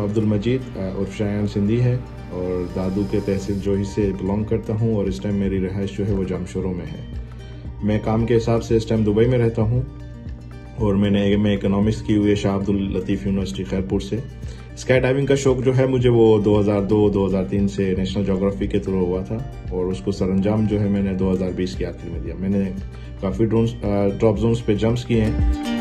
अब्दुल मजीद उर्फ शायान सिंधी है और दादू के तहसील जोही से बिलोंग करता हूँ और इस टाइम मेरी रहाइश जो है वो जामशोरों में है। मैं काम के हिसाब से इस टाइम दुबई में रहता हूँ और मैंने एम ए इकोनॉमिक्स की हुई है शाह अब्दुल लतीफ़ यूनिवर्सिटी खैरपुर से। स्काई डाइविंग का शौक जो है मुझे वो 2002-2003 से नेशनल ज्योग्राफी के थ्रू हुआ था और उसको सरंजाम जो है मैंने 2020 के आखिर में दिया। मैंने काफ़ी ड्रॉप जोन्स पे जंप्स किए हैं।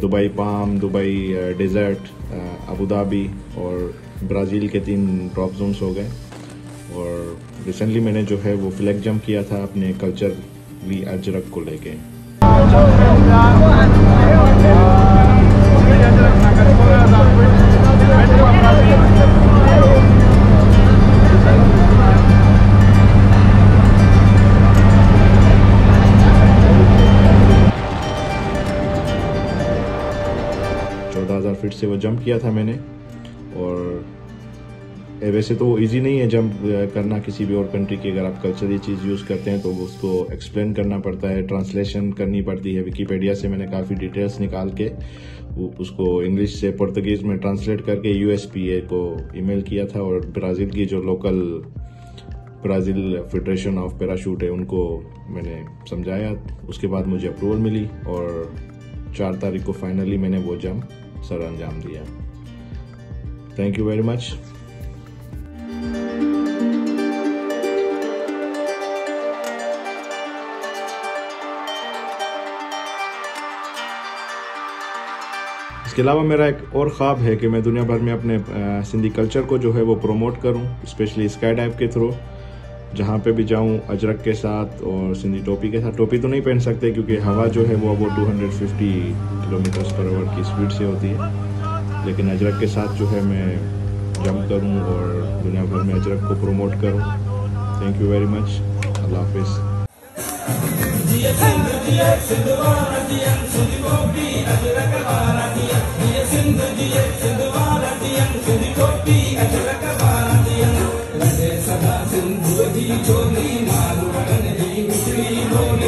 Dubai palm, Dubai desert, Abu Dhabi और ब्राज़ील के 3 ड्रॉप जोन्स हो गए और रिसेंटली मैंने जो है वो फ्लैग जंप किया था अपने कल्चरली अजरक को लेके। 14,000 फीट से वो जंप किया था मैंने। और वैसे तो इजी नहीं है जंप करना किसी भी और कंट्री की। अगर आप कल्चरली चीज़ यूज़ करते हैं तो उसको एक्सप्लेन करना पड़ता है, ट्रांसलेशन करनी पड़ती है। विकीपीडिया से मैंने काफ़ी डिटेल्स निकाल के उसको इंग्लिश से पुर्तगीज़ में ट्रांसलेट करके USPA को ईमेल किया था और ब्राज़ील की जो local Brazil federation of parachute है उनको मैंने समझाया। उसके बाद मुझे अप्रूवल मिली और 4 तारीख को फाइनली मैंने वो जंप सर अंजाम दिया। Thank you very much. इसके अलावा मेरा एक और ख्वाब है कि मैं दुनिया भर में अपने सिंधी कल्चर को जो है वो प्रमोट करूं, स्पेशली स्काई डाइव के थ्रू। जहाँ पे भी जाऊँ अजरक के साथ और सिंधी टोपी के साथ। टोपी तो नहीं पहन सकते क्योंकि हवा जो है वो 250 किलोमीटर पर आवर की स्पीड से होती है, लेकिन अजरक के साथ जो है मैं जंप करूँ और दुनिया भर में अजरक को प्रमोट करूँ। Thank you very much. अल्लाह हाफिज़। सदा सिंधु जी चोली मारू बन जी मिश्री बोली।